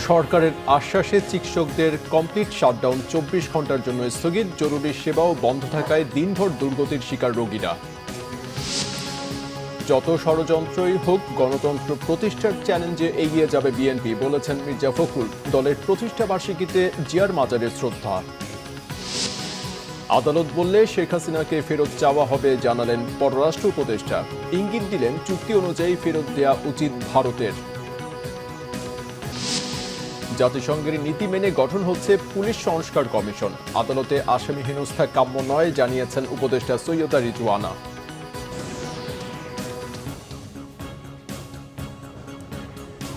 সরকারের আশ্বাসে চিকিৎসকদের complete shutdown ২৪ ঘন্টার জন্য স্থগিত। জরুরি সেবাও বন্ধ থাকায় দিনভর দুর্গতির শিকার রোগীরা। যত ষড়যন্ত্রই হোক গণতন্ত্র প্রতিষ্ঠার চ্যালেঞ্জে এগিয়ে যাবে বিএনপি, বলেছেন মির্জা ফখরুল। দলের প্রতিষ্ঠা বার্ষিকীতে জিয়ার মাজারের শ্রদ্ধা। আদালত বললে শেখ হাসিনাকে ফেরত চাওয়া হবে, জানালেন পররাষ্ট্র উপদেষ্টা। ইঙ্গিত দিলেন চুক্তি অনুযায়ী ফেরত দেয়া উচিত ভারতের। জাতিসংঘের নীতি মেনে গঠন হচ্ছে পুলিশ সংস্কার কমিশন। আদালতে আসামি হেনস্থা কাম্য নয়, জানিয়েছেন উপদেষ্টা সৈয়দা রিজওয়ানা।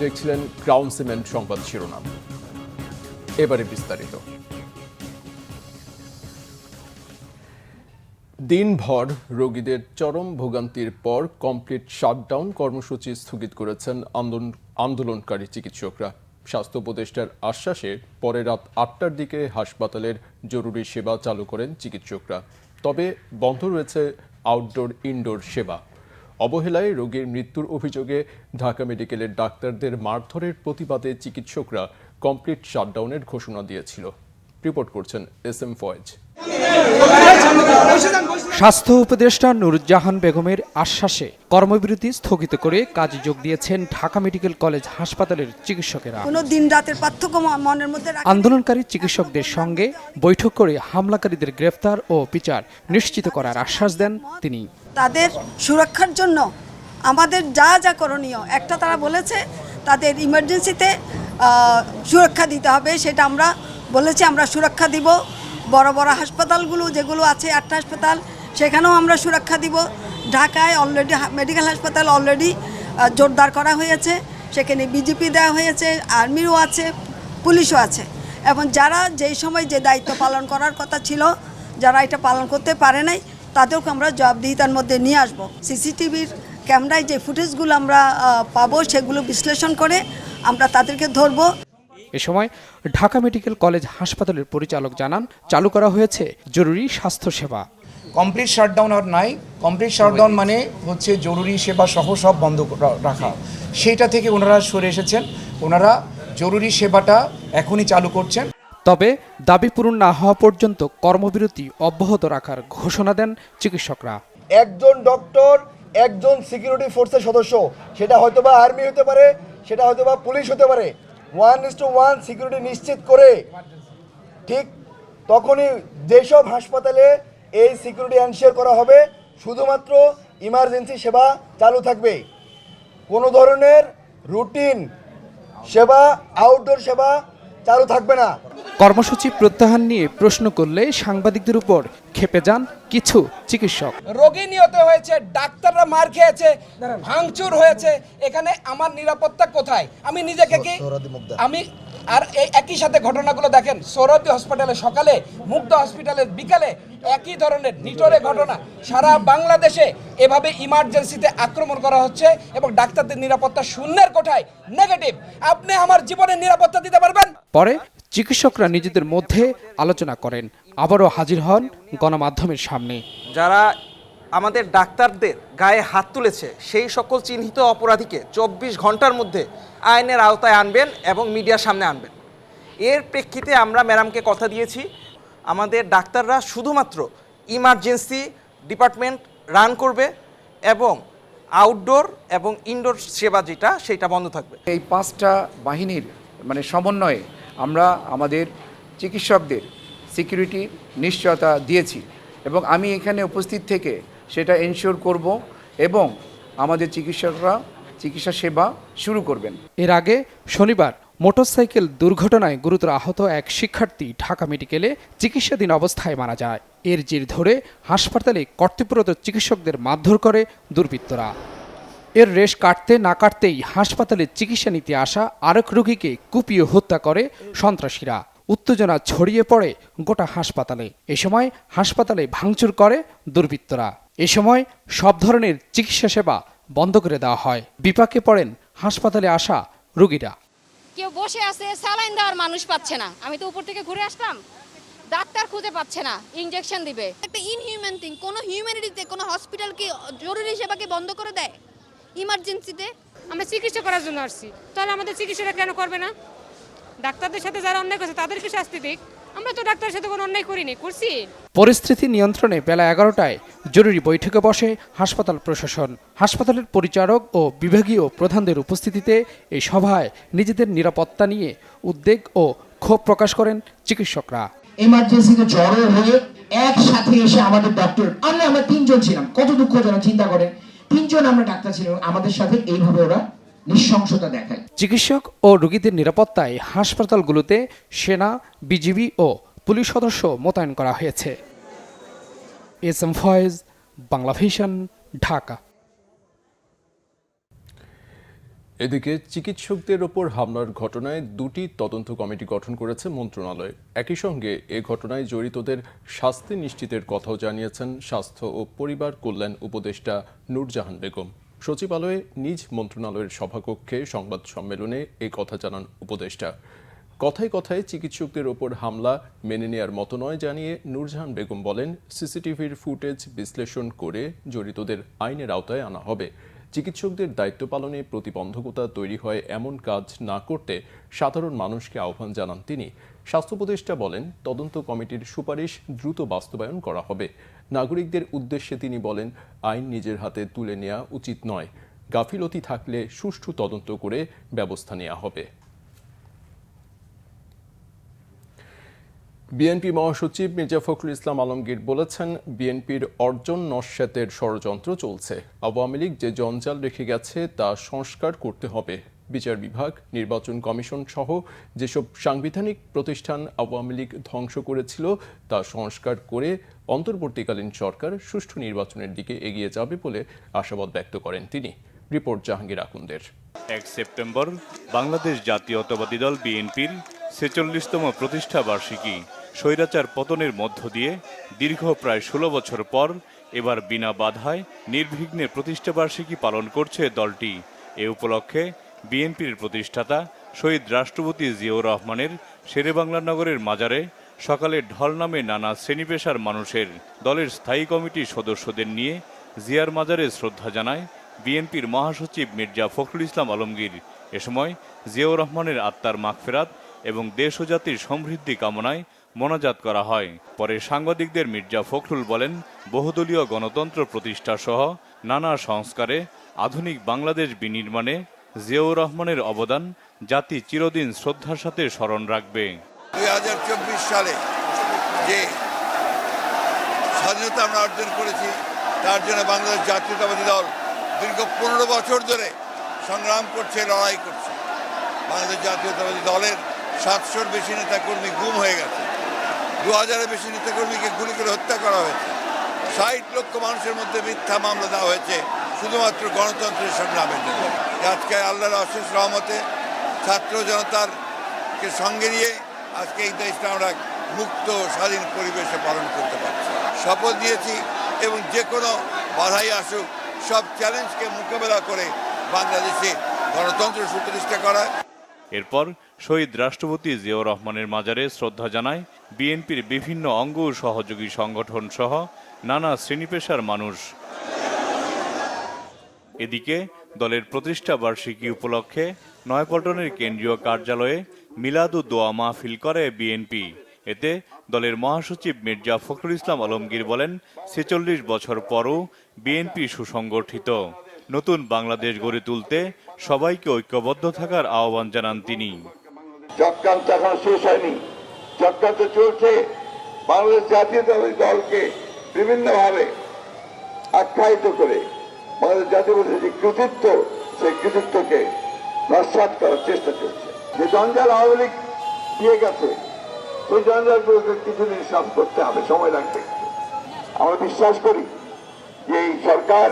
দেখছিলেন ক্রাউন সিমেন্ট সংবাদ শিরোনাম। এবারে বিস্তারিত। দিনভর রোগীদের চরম ভোগান্তির পর কমপ্লিট শাটডাউন কর্মসূচি স্থগিত করেছেন আন্দোলনকারী চিকিৎসকরা। স্বাস্থ্য উপদেষ্টার আশ্বাসে পরে রাত ৮টার দিকে হাসপাতালের জরুরি সেবা চালু করেন চিকিৎসকরা। তবে বন্ধ রয়েছে আউটডোর ইনডোর সেবা। অবহেলায় রোগীর মৃত্যুর অভিযোগে ঢাকা মেডিকেলের ডাক্তারদের মারধরের প্রতিবাদে চিকিৎসকরা কমপ্লিট শাটডাউনের ঘোষণা দিয়েছিল। রিপোর্ট করছেন এস.এম. ফয়েজ। স্বাস্থ্য উপদেষ্টা নুরুজ্জাহান বেগমের আশ্বাসে কর্মবিরতি স্থগিত করে কাজে যোগ দিয়েছেন ঢাকা মেডিকেল কলেজ হাসপাতালের চিকিৎসকেরা। আন্দোলনকারী চিকিৎসকদের সঙ্গে বৈঠক করে হামলাকারীদের গ্রেফতার ও বিচার নিশ্চিত করার আশ্বাস দেন তিনি। তাদের সুরক্ষার জন্য আমাদের যা যা করণীয়, একটা তারা বলেছে তাদের ইমার্জেন্সিতে সুরক্ষা দিতে হবে, সেটা আমরা বলেছি আমরা সুরক্ষা দিব। বড় বড় হাসপাতালগুলো যেগুলো আছে 8টা হাসপাতাল, সেখানেও আমরা সুরক্ষা দিব। ঢাকায় অলরেডি মেডিকেল হাসপাতাল অলরেডি জোরদার করা হয়েছে, সেখানে বিজেপি দেওয়া হয়েছে, আর্মিরও আছে, পুলিশও আছে। এবং যারা যেই সময় যে দায়িত্ব পালন করার কথা ছিল, যারা এটা পালন করতে পারে নাই, তাদেরকে আমরা জবাবদিহিতার মধ্যে নিয়ে আসব। সিসিটিভির ক্যামেরায় যে ফুটেজগুলো আমরা পাবো, সেগুলো বিশ্লেষণ করে আমরা তাদেরকে ধরবো। এ সময় ঢাকা মেডিকেল কলেজ হাসপাতালের পরিচালক জানান, চালু করা হয়েছে জরুরি স্বাস্থ্য সেবা। কমপ্লিট শাটডাউন আর নাই, কমপ্লিট শাটডাউন মানে হচ্ছে জরুরি সেবা সহ সব বন্ধ রাখা। সেইটা থেকে ওনারা সরে এসেছেন, ওনারা জরুরি সেবাটা এখনই চালু করছেন। তবে দাবি পূরণ না হওয়া পর্যন্ত কর্মবিরতি অব্যাহত রাখার ঘোষণা দেন চিকিৎসকরা। একজন ডক্টর, একজন সিকিউরিটি ফোর্সের সদস্য, সেটা হয়তোবা আর্মি হতে পারে, সেটা হয়তোবা পুলিশ হতে পারে, 1:1 সিকিউরিটি নিশ্চিত করে ঠিক তখনই যেসব হাসপাতালে এই সিকিউরিটি এনশিওর করা হবে, শুধুমাত্র ইমার্জেন্সি সেবা চালু থাকবে। কোনো ধরনের রুটিন সেবা, আউটডোর সেবা চালু থাকবে না। কর্মসূচি প্রত্যাহার নিয়ে প্রশ্ন করলে সাংবাদিকদের উপর ক্ষেপে যান কিছু চিকিৎসক। রোগী নিহত হয়েছে, ডাক্তাররা মার খেয়েছে, ভাঙচুর হয়েছে, এখানে আমার নিরাপত্তা কোথায়? আমি নিজেকে কি আমি আর এই একই সাথে ঘটনাগুলো দেখেন, সোহরাওয়ার্দী হসপিটালে সকালে, মুগ্ধা হসপিটালে বিকালে একই ধরনের নিটরে ঘটনা। সারা বাংলাদেশে এভাবে ইমার্জেন্সিতে আক্রমণ করা হচ্ছে এবং ডাক্তারদের নিরাপত্তা শূন্যের কোঠায়, নেগেটিভ। আপনি আমার জীবনের নিরাপত্তা দিতে পারবেন? পরে চিকিৎসকরা নিজেদের মধ্যে আলোচনা করেন, আবারও হাজির হন গণমাধ্যমের সামনে। যারা আমাদের ডাক্তারদের গায়ে হাত তুলেছে, সেই সকল চিহ্নিত অপরাধীকে 24 ঘন্টার মধ্যে আইনের আওতায় আনবেন এবং মিডিয়ার সামনে আনবেন। এর প্রেক্ষিতে আমরা ম্যাডামকে কথা দিয়েছি, আমাদের ডাক্তাররা শুধুমাত্র ইমার্জেন্সি ডিপার্টমেন্ট রান করবে এবং আউটডোর এবং ইনডোর সেবা যেটা, সেটা বন্ধ থাকবে। এই 5টা বাহিনীর সমন্বয়ে আমরা আমাদের চিকিৎসকদের সিকিউরিটি নিশ্চয়তা দিয়েছি এবং আমি এখানে উপস্থিত থেকে সেটা এনশিওর করব এবং আমাদের চিকিৎসকরা চিকিৎসা সেবা শুরু করবেন। এর আগে শনিবার মোটরসাইকেল দুর্ঘটনায় গুরুতর আহত এক শিক্ষার্থী ঢাকা মেডিকেলে চিকিৎসাধীন অবস্থায় মারা যায়। এর জের ধরে হাসপাতালে কর্তব্যরত চিকিৎসকদের মারধর করে দুর্বৃত্তরা। এর রেশ কাটতে না কাটতেই হাসপাতালে চিকিৎসা নিতে আসা আরেক রোগীকে কুপিয়ে হত্যা করে সন্ত্রাসীরা। উত্তেজনা ছড়িয়ে পড়ে গোটা হাসপাতালে। এ সময় হাসপাতালে ভাঙচুর করে দুর্বৃত্তরা। এ সময় সব ধরনের চিকিৎসা সেবা বন্ধ করে দেওয়া হয়। বিপাকে পড়েন হাসপাতালে আসা রোগীরা। কেউ বসে আছে, স্যালাইন দেওয়ার মানুষ পাচ্ছে না। আমি তো উপর থেকে ঘুরে আসলাম, ডাক্তার খুঁজে পাচ্ছে না, ইনজেকশন দিবে। একটা ইনহিউম্যান থিং, কোনো হিউম্যানিটিতে কোনো হসপিটাল কি জরুরি সেবাকে বন্ধ করে দেয়? ইমার্জেন্সিতে আমরা চিকিৎসা করার জন্য আসছি, তাহলে আমাদের চিকিৎসাটা কেন করবে না? ডাক্তারদের সাথে যারা অন্যায় করছে তাদেরকে শাস্তি দিক। আমরা তো ডাক্তারের সাথে কোনো অন্যায় করিনি, করছি। পরিস্থিতি নিয়ন্ত্রণে বেলা 11টায় জরুরি বৈঠকে বসে হাসপাতাল প্রশাসন। হাসপাতালের পরিচারক ও বিভাগীয় প্রধানদের উপস্থিতিতে এই সভায় নিজেদের নিরাপত্তা নিয়ে উদ্বেগ ও ক্ষোভ প্রকাশ করেন চিকিৎসকরা। এমার্জেন্সিতে জড়ো হয়ে একসাথে এসে আমাদের ডক্টর, আমরা 3 জন ছিলাম, কত দুঃখজনক চিন্তা করেন, 3 জন আমরা ডাক্তার ছিলাম, আমাদের সাথে এইভাবে ওরা নিঃশংসতা দেখায়। চিকিৎসক ও রোগীদের নিরাপত্তায় হাসপাতালগুলোতে সেনা, বিজিবি ও পুলিশ সদস্য মোতায়েন করা হয়েছে। SM Foyez, Bangla Vision, Dhaka. এদিকে চিকিৎসকদের ওপর হামলার ঘটনায় 2টি তদন্ত কমিটি গঠন করেছে মন্ত্রণালয়। একই সঙ্গে এ ঘটনায় জড়িতদের শাস্তি নিশ্চিতের কথাও জানিয়েছেন স্বাস্থ্য ও পরিবার কল্যাণ উপদেষ্টা নূরজাহান বেগম। সচিবালয়ে নিজ মন্ত্রণালয়ের সভাকক্ষে সংবাদ সম্মেলনে এই কথা জানান উপদেষ্টা। কথায় কথায় চিকিৎসকদের ওপর হামলা মেনে নেয়ার মতো নয় জানিয়ে নূরজাহান বেগম বলেন, সিসিটিভির ফুটেজ বিশ্লেষণ করে জড়িতদের আইনের আওতায় আনা হবে। চিকিৎসকদের দায়িত্ব পালনে প্রতিবন্ধকতা তৈরি হয় এমন কাজ না করতে সাধারণ মানুষকে আহ্বান জানান তিনি। স্বাস্থ্য উপদেষ্টা বলেন, তদন্ত কমিটির সুপারিশ দ্রুত বাস্তবায়ন করা হবে। নাগরিকদের উদ্দেশ্যে তিনি বলেন, আইন নিজের হাতে তুলে নেওয়া উচিত নয়। গাফিলতি থাকলে সুষ্ঠু তদন্ত করে ব্যবস্থা নেওয়া হবে। বিএনপি মহাসচিব মির্জা ফখরুল ইসলাম আলমগীর বলেছেন, বিএনপির অর্জন নস্যাতের ষড়যন্ত্র চলছে। আওয়ামী লীগ যে জঞ্জাল রেখে গেছে তা সংস্কার করতে হবে। বিচার বিভাগ, নির্বাচন কমিশন সহ যেসব সাংবিধানিক প্রতিষ্ঠান আওয়ামী লীগ ধ্বংস করেছিল তা সংস্কার করে অন্তর্বর্তীকালীন সরকার সুষ্ঠু নির্বাচনের দিকে এগিয়ে যাবে বলে আশাবাদ ব্যক্ত করেন তিনি। রিপোর্ট জাহাঙ্গীর আকুন্দের। 1 সেপ্টেম্বর বাংলাদেশ জাতীয়তাবাদী দল বিএনপির 46তম প্রতিষ্ঠা বার্ষিকী। স্বৈরাচার পতনের মধ্য দিয়ে দীর্ঘ প্রায় 16 বছর পর এবার বিনা বাধায় নির্বিঘ্নে প্রতিষ্ঠাবার্ষিকী পালন করছে দলটি। এ উপলক্ষে বিএনপির প্রতিষ্ঠাতা শহীদ রাষ্ট্রপতি জিয়াউর রহমানের শেরেবাংলা নগরের মাজারে সকালে ঢল নামে নানা শ্রেণী পেশার মানুষের। দলের স্থায়ী কমিটির সদস্যদের নিয়ে জিয়ার মাজারে শ্রদ্ধা জানায় বিএনপির মহাসচিব মির্জা ফখরুল ইসলাম আলমগীর। এ সময় জিয়াউর রহমানের আত্মার মাগফিরাত এবং দেশ ও জাতির সমৃদ্ধি কামনায় মোনাজাত করা হয়। পরে সাংবাদিকদের মির্জা ফখরুল বলেন, বহুদলীয় গণতন্ত্র প্রতিষ্ঠা সহ নানা সংস্কারে আধুনিক বাংলাদেশ বিনির্মাণে জিয়াউর রহমানের অবদান জাতি চিরদিন শ্রদ্ধার সাথে স্মরণ রাখবে। 2024 সালে যে স্বাধীনতা আমরা অর্জন করেছি তার জন্য বাংলাদেশ জাতীয়তাবাদী দল দীর্ঘ 15 বছর ধরে সংগ্রাম করছে, লড়াই করছে। বাংলাদেশ জাতীয়তাবাদী দলের 700-র বেশি নেতাকর্মী গুম হয়ে গেছে, 2000-এর বেশি নেতাকর্মীকে গুলি করে হত্যা করা হয়েছে, 60 লক্ষ মানুষের মধ্যে মিথ্যা মামলা দেওয়া হয়েছে শুধুমাত্র গণতন্ত্রের সংগ্রামের জন্য। আজকে আল্লাহর অশেষ রহমতে ছাত্র জনতারকে সঙ্গে নিয়ে আজকে এই দেশটা আমরা মুক্ত স্বাধীন পরিবেশে পালন করতে পারছি। শপথ নিয়েছি এবং যে কোনো বাধাই আসুক সব চ্যালেঞ্জকে মোকাবেলা করে বাংলাদেশে গণতন্ত্র সুপ্রতিষ্ঠা করা। এরপর শহীদ রাষ্ট্রপতি জিয়াউর রহমানের মাজারে শ্রদ্ধা জানায় বিএনপির বিভিন্ন অঙ্গ ও সহযোগী সংগঠন সহ নানা শ্রেণী পেশার মানুষ। এদিকে দলের প্রতিষ্ঠা বার্ষিকী উপলক্ষে নয়াপল্টনের কেন্দ্রীয় কার্যালয়ে মিলাদ ও দোয়া মাহফিল করে বিএনপি। এতে দলের মহাসচিব মির্জা ফখরুল ইসলাম আলমগীর বলেন, 46 বছর পরও বিএনপি সুসংগঠিত। নতুন বাংলাদেশ গড়ে তুলতে সবাইকে ঐক্যবদ্ধ থাকার আহ্বান জানান তিনি। চক্রান্ত এখন শেষ হয়নি, চক্রান্ত চলছে। বাংলাদেশ জাতীয়তাবাদী দলকে বিভিন্নভাবে আখ্যায়িত করে বাংলাদেশ জাতীয়তাবাদী যে কৃতিত্ব, সেই কৃতিত্বকে নস্যাৎ করার চেষ্টা চলছে। যে জঞ্জাল আওয়ামী লীগ দিয়ে গেছে সেই জঞ্জালগুলোকে কিছুদিন সাফ করতে হবে, সময় লাগবে। আমরা বিশ্বাস করি যে এই সরকার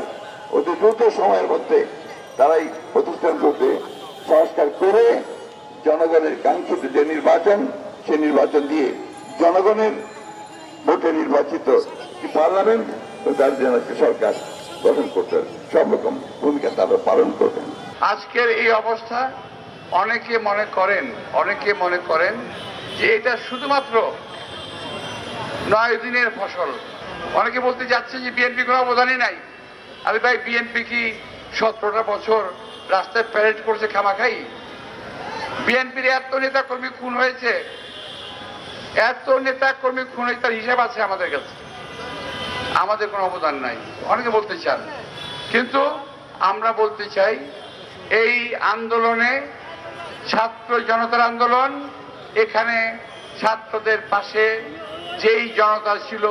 অতি দ্রুত সময়ের মধ্যে তারাই প্রতিষ্ঠানগুলোতে সংস্কার করে জনগণের কাঙ্ক্ষিত যে নির্বাচন, সেই নির্বাচন দিয়ে জনগণের ভোটে নির্বাচিত পার্লামেন্ট ও তার জন্য সরকার গঠন করতে সব রকম ভূমিকা তারা পালন করবেন। আজকের এই অবস্থা অনেকে মনে করেন যে এটা শুধুমাত্র 9 দিনের ফসল। অনেকে বলতে যাচ্ছে যে বিএনপি কোনো অবদানই নাই। আরে ভাই, বিএনপি কি 17টা বছর রাস্তায় প্যারেড করছে খামাখাই? বিএনপির এত নেতা কর্মী খুন হয়েছে, এত নেতা কর্মী খুন হয়েছে, তার হিসাব আছে আমাদের কাছে। আমাদের কোনো অবদান নাই, অনেকে বলতে চান, কিন্তু আমরা বলতে চাই এই আন্দোলনে ছাত্র জনতার আন্দোলন, এখানে ছাত্রদের পাশে যেই জনতা ছিল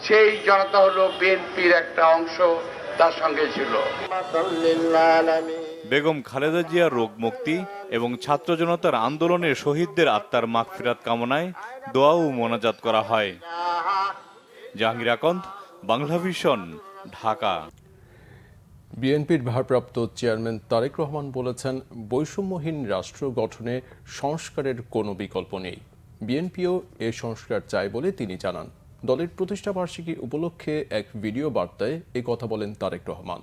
সেই জনতা হলো বিএনপির একটা অংশ, তার সঙ্গে ছিল। বেগম খালেদা জিয়ার রোগ মুক্তি এবং ছাত্র জনতার আন্দোলনের শহীদদের আত্মার মাগফিরাত কামনায় দোয়া ও মোনাজাত করা হয়। জাহাঙ্গীর আকন্দ, বাংলা ভিশন, ঢাকা। বিএনপির ভারপ্রাপ্ত চেয়ারম্যান তারেক রহমান বলেছেন, বৈষম্যহীন রাষ্ট্র গঠনে সংস্কারের কোনো বিকল্প নেই। বিএনপিও এ সংস্কার চায় বলে তিনি জানান। দলের প্রতিষ্ঠাবার্ষিকী উপলক্ষে এক ভিডিও বার্তায় এ কথা বলেন তারেক রহমান।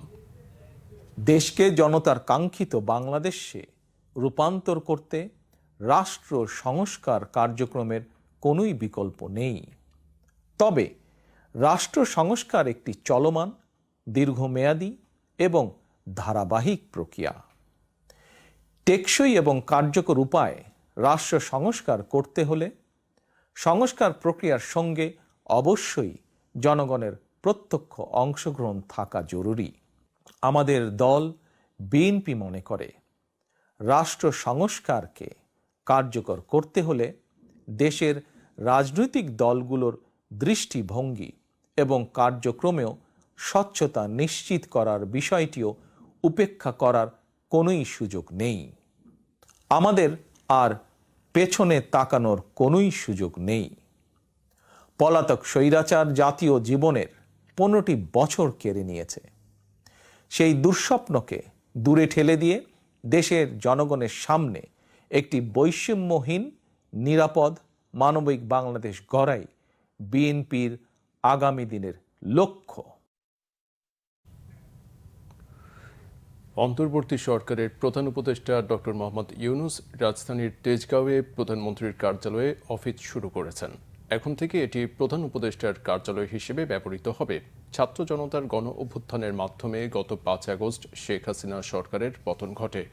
দেশকে জনতার কাঙ্ক্ষিত বাংলাদেশে রূপান্তর করতে রাষ্ট্র সংস্কার কার্যক্রমের কোনোই বিকল্প নেই। তবে রাষ্ট্র সংস্কার একটি চলমান, দীর্ঘমেয়াদী এবং ধারাবাহিক প্রক্রিয়া। টেকসই এবং কার্যকর উপায়ে রাষ্ট্র সংস্কার করতে হলে সংস্কার প্রক্রিয়ার সঙ্গে অবশ্যই জনগণের প্রত্যক্ষ অংশগ্রহণ থাকা জরুরি। আমাদের দল বিএনপি মনে করে, রাষ্ট্র সংস্কারকে কার্যকর করতে হলে দেশের রাজনৈতিক দলগুলোর দৃষ্টিভঙ্গি এবং কার্যক্রমেও স্বচ্ছতা নিশ্চিত করার বিষয়টিও উপেক্ষা করার কোনোই সুযোগ নেই। আমাদের আর পেছনে তাকানোর কোনোই সুযোগ নেই। পলাতক স্বৈরাচার জাতীয় জীবনের 15টি বছর কেড়ে নিয়েছে। সেই দুঃস্বপ্নকে দূরে ঠেলে দিয়ে দেশের জনগণের সামনে একটি বৈষম্যহীন, নিরাপদ, মানবিক বাংলাদেশ গড়াই বিএনপির আগামী দিনের লক্ষ্য। অন্তর্বর্তী সরকারের প্রধান উপদেষ্টা ডক্টর মোহাম্মদ ইউনূস রাজধানীর তেজগাঁওয়ে প্রধানমন্ত্রীর কার্যালয়ে অফিস শুরু করেছেন। এখন থেকে এটি প্রধান উপদেষ্টার কার্যালয় হিসেবে ব্যবহৃত হবে। ছাত্র জনতার গণ অভ্যুত্থানের মাধ্যমে গত 5 আগস্ট শেখ হাসিনা সরকারের পতন ঘটে।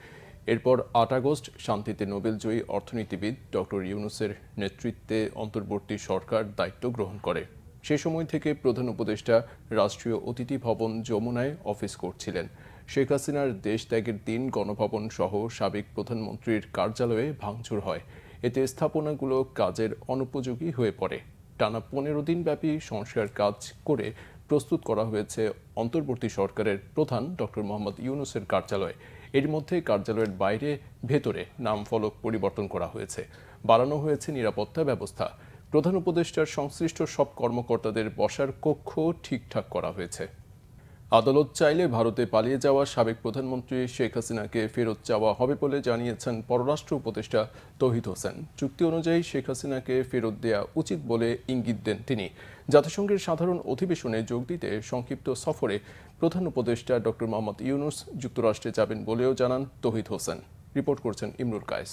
এরপর 8 আগস্ট শান্তিতে নোবেলজয়ী অর্থনীতিবিদ ডক্টর ইউনূসের নেতৃত্বে অন্তর্বর্তী সরকার দায়িত্ব গ্রহণ করে। সে সময় থেকে প্রধান উপদেষ্টা রাষ্ট্রীয় অতিথি ভবন যমুনায় অফিস করছিলেন। শেখ হাসিনার দেশ ত্যাগের দিন গণভবন সহ সাবেক প্রধানমন্ত্রীর কার্যালয়ে ভাঙচুর হয়। এতে স্থাপনাগুলো কাজের অনুপযোগী হয়ে পড়ে। টানা 15 দিন ব্যাপী সংস্কার কাজ করে প্রস্তুত করা হয়েছে অন্তর্বর্তী সরকারের প্রধান ডক্টর মোহাম্মদ ইউনূসের কার্যালয়। এর মধ্যে কার্যালয়ের বাইরে ভেতরে নাম ফলক পরিবর্তন করা হয়েছে, বাড়ানো হয়েছে নিরাপত্তা ব্যবস্থা। প্রধান উপদেষ্টার সংশ্লিষ্ট সব কর্মকর্তাদের বসার কক্ষ ঠিকঠাক করা হয়েছে। আদালত চাইলে ভারতে পালিয়ে যাওয়া সাবেক প্রধানমন্ত্রী শেখ হাসিনাকে ফেরত চাওয়া হবে বলে জানিয়েছেন পররাষ্ট্র উপদেষ্টা তৌহিদ হোসেন। চুক্তি অনুযায়ী শেখ হাসিনাকে ফেরত দেয়া উচিত বলে ইঙ্গিত দেন তিনি। জাতিসংঘের সাধারণ অধিবেশনে যোগ দিতে সংক্ষিপ্ত সফরে প্রধান উপদেষ্টা ডক্টর মোহাম্মদ ইউনূস যুক্তরাষ্ট্রে যাবেন বলেও জানান তৌহিদ হোসেন। রিপোর্ট করছেন ইমরুল কায়েস।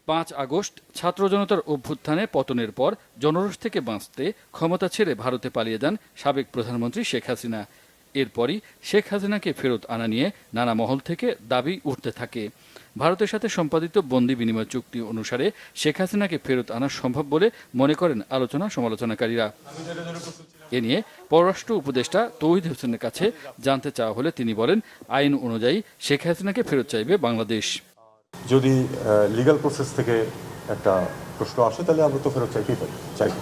5 আগস্ট ছাত্র জনতার অভ্যুত্থানে পতনের পর জনরোষ থেকে বাঁচতে ক্ষমতা ছেড়ে ভারতে পালিয়ে যান সাবেক প্রধানমন্ত্রী শেখ হাসিনা। এরপরই শেখ হাসিনাকে ফেরত আনা নিয়ে নানা মহল থেকে দাবি উঠতে থাকে। ভারতের সাথে সম্পাদিত বন্দি বিনিময় চুক্তি অনুসারে শেখ হাসিনাকে ফেরত আনা সম্ভব বলে মনে করেন আলোচনা সমালোচনাকারীরা। এ নিয়ে পররাষ্ট্র উপদেষ্টা তৌহিদ হোসেনের কাছে জানতে চাওয়া হলে তিনি বলেন, আইন অনুযায়ী শেখ হাসিনাকে ফেরত চাইবে বাংলাদেশ। যদি লিগ্যাল প্রসেস থেকে একটা প্রশ্ন আসে তাহলে আমরা তো ফেরত চাইতেই পারি, চাইব।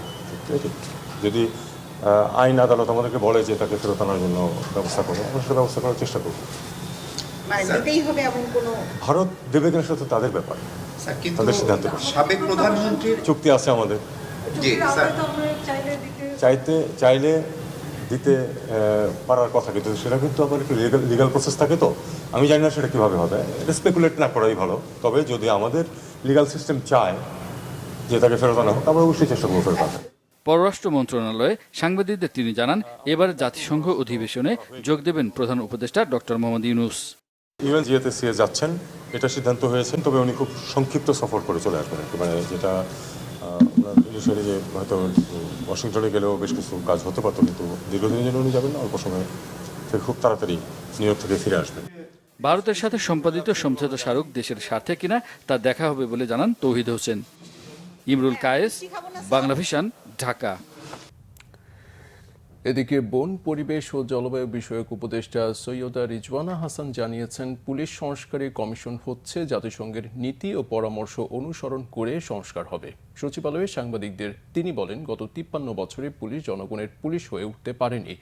যদি আইন আদালত আমাদেরকে বলে যে তাকে ফেরত আনার জন্য ব্যবস্থা করবো, আমরা সেটা ব্যবস্থা করার চেষ্টা করবো। ভারত দেবে কিনা সেটা তো তাদের ব্যাপার, তাদের সিদ্ধান্ত। সাবেক প্রধানমন্ত্রীর চুক্তি আছে আমাদের, চাইলে দিতে পারার কথা, কিন্তু সেটা কিন্তু আবার একটু লিগাল প্রসেস থাকে। তো আমি জানি না সেটা কীভাবে হবে, এটা স্পেকুলেট না করাই ভালো। তবে যদি আমাদের লিগাল সিস্টেম চায় যে তাকে ফেরত আনা হোক, আমরা অবশ্যই চেষ্টা করবো ফেরত আনতে। পররাষ্ট্র মন্ত্রণালয়ে সাংবাদিকদের তিনি জানান, এবার জাতিসংঘ অধিবেশনে যোগ দেবেন প্রধান উপদেষ্টা ডক্টর মোহাম্মদ ইউনূস। ইউএনজিএতে যাচ্ছেন, এটা সিদ্ধান্ত হয়েছে। তবে উনি খুব সংক্ষিপ্ত সফর করে চলে আসবেন, মানে যেটা ইনিশিয়ালি যে হয়তো ওয়াশিংটনে গেলেও বেশ কিছু কাজ হতে পারতো, কিন্তু দীর্ঘদিনের জন্য উনি যাবেন না, অল্প সময় থেকে খুব তাড়াতাড়ি নিউ ইয়র্ক থেকে ফিরে আসবেন। ভারতের সাথে সম্পাদিত সমঝোতা স্মারক দেশের স্বার্থে কিনা তা দেখা হবে বলে জানান তৌহিদ হোসেন। ইমরুল কায়েস, বাংলা ভিশন, ঢাকা। এদিকে বন, পরিবেশ ও জলবায়ু বিষয়ক উপদেষ্টা সৈয়দা রিজওয়ানা হাসান জানিয়েছেন, পুলিশ সংস্কারে কমিশন হচ্ছে, জাতিসংঘের নীতি ও পরামর্শ অনুসরণ করে সংস্কার হবে। সচিবালয়ে সাংবাদিকদের তিনি বলেন, গত 53 বছরে পুলিশ জনগণের পুলিশ হয়ে উঠতে পারেনি।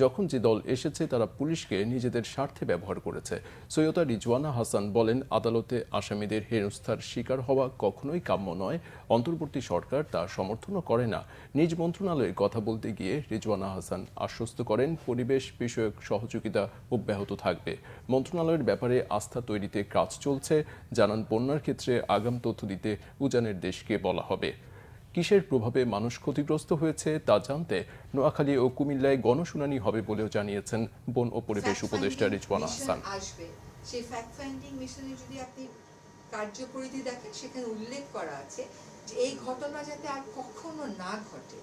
যখন যে দল এসেছে তারা পুলিশকে নিজেদের স্বার্থে ব্যবহার করেছে। সৈয়দা রিজওয়ানা হাসান বলেন, আদালতে আসামিদের হেনস্থার শিকার হওয়া কখনোই কাম্য নয়। অন্তর্বর্তী সরকার তা সমর্থনও করে না। নিজ মন্ত্রণালয়ে কথা বলতে গিয়ে রিজওয়ানা হাসান আশ্বস্ত করেন, পরিবেশ বিষয়ক সহযোগিতা অব্যাহত থাকবে। মন্ত্রণালয়ের ব্যাপারে আস্থা তৈরিতে কাজ চলছে। জানান, বন্যার ক্ষেত্রে আগাম তথ্য দিতে উজানের দেশকে বলা হবে। কিসের প্রভাবে মানুষ ক্ষতিগ্রস্ত হয়েছে তা জানতে নোয়াখালী ও কুমিল্লায় গণশুনানি হবে বলেও জানিয়েছেন বন ও পরিবেশ উপদেষ্টা রিজওয়ানা হাসান। সেই ফ্যাক্ট ফাইন্ডিং মিশনে যদি আপনি কার্যপরিধি দেখেন, সেখানে উল্লেখ করা আছে যে এই ঘটনা যাতে আর কখনো না ঘটে,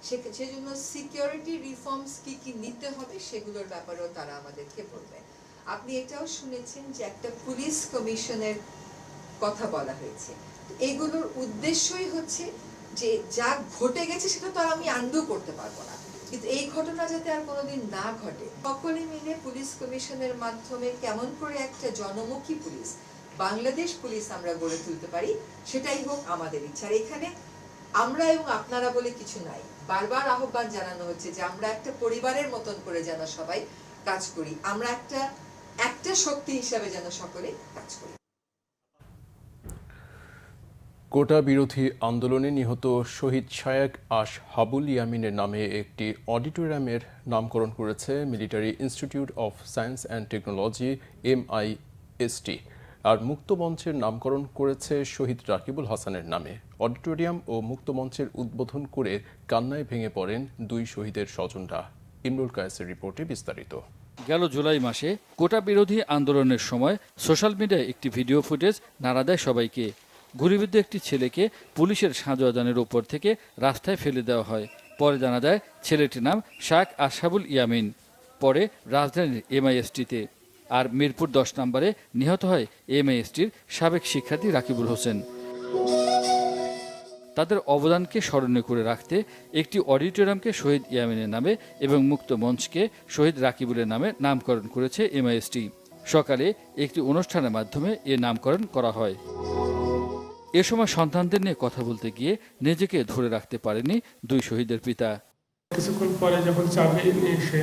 সেজন্য সিকিউরিটি রিফর্মস কি কি নিতে হবে সেগুলোর ব্যাপারেও তারা আমাদেরকে বলবে। আপনি এটাও শুনেছেন যে একটা পুলিশ কমিশনের কথা বলা হয়েছে। এগুলোর উদ্দেশ্যই হচ্ছে যে যা ঘটে গেছে সেটা তো আর আমি আন্ডু করতে পারবো না, কিন্তু এই ঘটনা যাতে আর কোনোদিন না ঘটে, সকলে মিলে পুলিশ কমিশনের মাধ্যমে কেমন করে একটা জনমুখী পুলিশ, বাংলাদেশ পুলিশ আমরা গড়ে তুলতে পারি, সেটাই হোক আমাদের ইচ্ছা। এখানে আমরা এবং আপনারা বলে কিছু নাই, বারবার আহ্বান জানানো হচ্ছে যে আমরা একটা পরিবারের মতন করে যেন সবাই কাজ করি, আমরা একটা শক্তি হিসাবে যেন সকলে কাজ করি। কোটা বিরোধী আন্দোলনে নিহত শহীদ শায়েক আসহাবুল ইয়ামিনের নামে একটি অডিটোরিয়ামের নামকরণ করেছে military institute of science and technology MIST, আর মুক্ত মঞ্চের নামকরণ করেছে শহীদ রাকিবুল হাসানের নামে। অডিটোরিয়াম ও মুক্ত মঞ্চের উদ্বোধন করে কান্নায় ভেঙে পড়েন দুই শহীদের স্বজনরা। ইমরুল কায়েসের রিপোর্টে বিস্তারিত। গেল জুলাই মাসে কোটা বিরোধী আন্দোলনের সময় সোশ্যাল মিডিয়ায় একটি ভিডিও ফুটেজ নাড়া দেয় সবাইকে। গুলিবিদ্ধ একটি ছেলেকে পুলিশের সাঁজোয়াজানের ওপর থেকে রাস্তায় ফেলে দেওয়া হয়। পরে জানা যায় ছেলেটির নাম শায়েক আসহাবুল ইয়ামিন। পরে রাজধানীর MIST-তে, আর মিরপুর 10 নম্বরে নিহত হয় MIST-র সাবেক শিক্ষার্থী রাকিবুল হোসেন। তাদের অবদানকে স্মরণীয় করে রাখতে একটি অডিটোরিয়ামকে শহীদ ইয়ামিনের নামে এবং মুক্ত মঞ্চকে শহীদ রাকিবুলের নামে নামকরণ করেছে MIST। সকালে একটি অনুষ্ঠানের মাধ্যমে এ নামকরণ করা হয়। এ সময় সন্তানদের নিয়ে কথা বলতে গিয়ে নিজেকে ধরে রাখতে পারেনি দুই শহীদের পিতা। কিছুক্ষণ পরে যখন চাবি নিয়ে এসে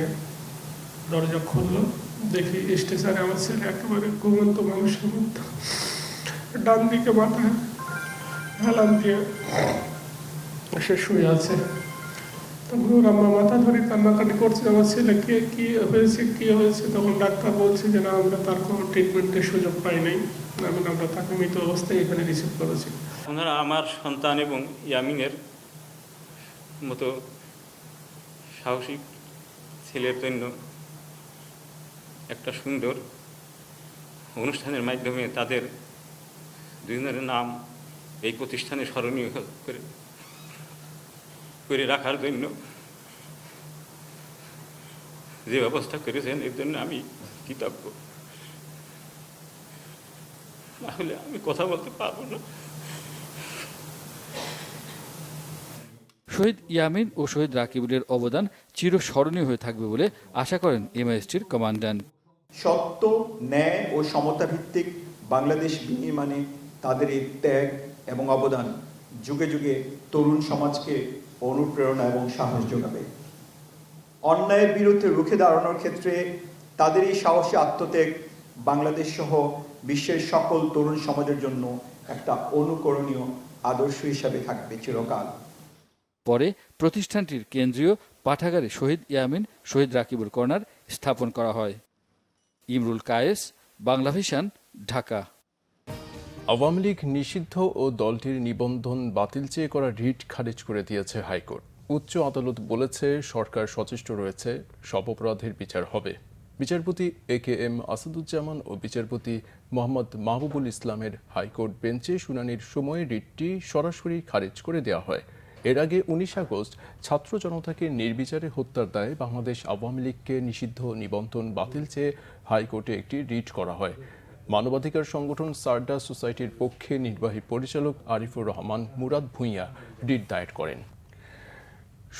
দরজা খুললো, দেখি স্টেশনে আমার ছেলে একেবারে ঘুমন্ত মানুষের মতো ডান দিকে মাথায় হেলান দিয়ে সে শুয়ে আছে। তখন ওর আম্মা মাথা ধরে কান্নাকাটি করছে, আমার ছেলে কি হয়েছে। তখন ডাক্তার বলছে যে না, আমরা তার কোনো ট্রিটমেন্টের সুযোগ পাই নাই, আমরা তাকে মৃত অবস্থায় এখানে রিসিভ করেছি। ওনারা আমার সন্তান এবং ইয়ামিনের মতো সাহসী ছেলের জন্য একটা সুন্দর অনুষ্ঠানের মাধ্যমে তাদের দুজনের নাম এই প্রতিষ্ঠানে স্মরণীয় করে রাখার জন্য যে ব্যবস্থা করেছেন, এর জন্য আমি কৃতজ্ঞ। তাহলে আমি কথা বলতে পারবো না। শহীদ ইয়ামিন ও শহীদ রাকিবুলের অবদান চিরস্মরণীয় হয়ে থাকবে বলে আশা করেন MIST-র কমান্ড্যান্ট। সত্য, ন্যায় ও সমতা ভিত্তিক বাংলাদেশ বিনির্মাণে তাদের এই ত্যাগ এবং অবদান যুগে যুগে তরুণ সমাজকে অনুপ্রেরণা এবং সাহস যোগাবে। অন্যায়ের বিরুদ্ধে রুখে দাঁড়ানোর ক্ষেত্রে তাদের এই সাহসী আত্মত্যাগ বাংলাদেশ সহ বিশ্বের সকল তরুণ সমাজের জন্য একটা অনুকরণীয় আদর্শ হিসাবে থাকবে চিরকাল। পরে প্রতিষ্ঠানটির কেন্দ্রীয় পাঠাগারে শহীদ ইয়ামিন, শহীদ রাকিবুল কর্নার স্থাপন করা হয়। ইমরুল কায়েস, বাংলা ভিশন, ঢাকা। আওয়ামী লীগ নিষিদ্ধ ও দলটির নিবন্ধন বাতিল চেয়ে করা রিট খারিজ করে দিয়েছে হাইকোর্ট। উচ্চ আদালত বলেছে, সরকার সচেষ্ট রয়েছে, সব অপরাধের বিচার হবে। বিচারপতি AKM আসাদুজ্জামান ও বিচারপতি মোহাম্মদ মাহবুবুল ইসলামের হাইকোর্ট বেঞ্চে শুনানির সময় রিটটি সরাসরি খারিজ করে দেওয়া হয়। এর আগে 19 আগস্ট ছাত্র জনতাকে নির্বিচারে হত্যার দায়ে বাংলাদেশ আওয়ামী লীগকে নিষিদ্ধ নিবন্ধন বাতিল চেয়ে হাইকোর্টে একটি রিট করা হয়। মানবাধিকার সংগঠন সারদা সোসাইটির পক্ষে নির্বাহী পরিচালক আরিফুর রহমান মুরাদ ভূঁইয়া রিট দায়ের করেন।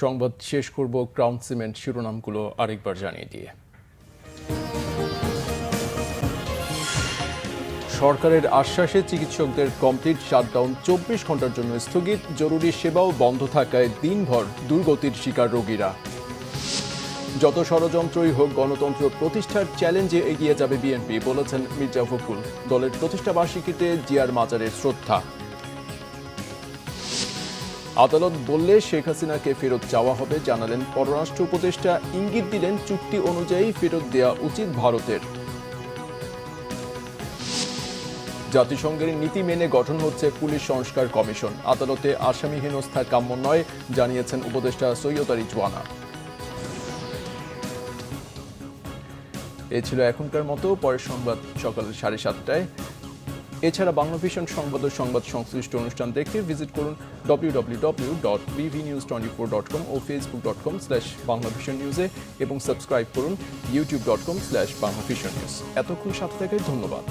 সংবাদ শেষ করব ক্রাউন সিমেন্ট শিরোনামগুলো আরেকবার জানিয়ে দিয়ে। সরকারের আশ্বাসে চিকিৎসকদের কমপ্লিট শাটডাউন 24 ঘন্টার জন্য স্থগিত, জরুরি সেবাও বন্ধ থাকায় দিনভর দুর্গতির শিকার রোগীরা। যত ষড়যন্ত্রই হোক গণতন্ত্র প্রতিষ্ঠার চ্যালেঞ্জে এগিয়ে যাবে বিএনপি, বলেছেন মির্জা ফখরুল। দলের প্রতিষ্ঠা বার্ষিকীতে জিয়ার মাজারের শ্রদ্ধা। আদালত বললে শেখ হাসিনাকে ফেরত চাওয়া হবে, জানালেন পররাষ্ট্র উপদেষ্টা। ইঙ্গিত দিলেন চুক্তি অনুযায়ী ফেরত দেওয়া উচিত ভারতের। জাতিসংঘের নীতি মেনে গঠন হচ্ছে পুলিশ সংস্কার কমিশন। আদালতে আসামি হেনস্থা কাম্য নয়, জানিয়েছেন উপদেষ্টা সৈয়দ রিজওয়ানা। এ ছিল এখনকার মতো। পরের সংবাদ সকাল 7:30টায়। এছাড়া বাংলা ভিশন সংবাদ ও সংবাদ সংশ্লিষ্ট অনুষ্ঠান দেখতে ভিজিট করুন www.bvnews24.com ও facebook.com/banglavisionnews এবং সাবস্ক্রাইব করুন youtube.com/banglavisionnews। এতক্ষণ সাথে থাকায় ধন্যবাদ।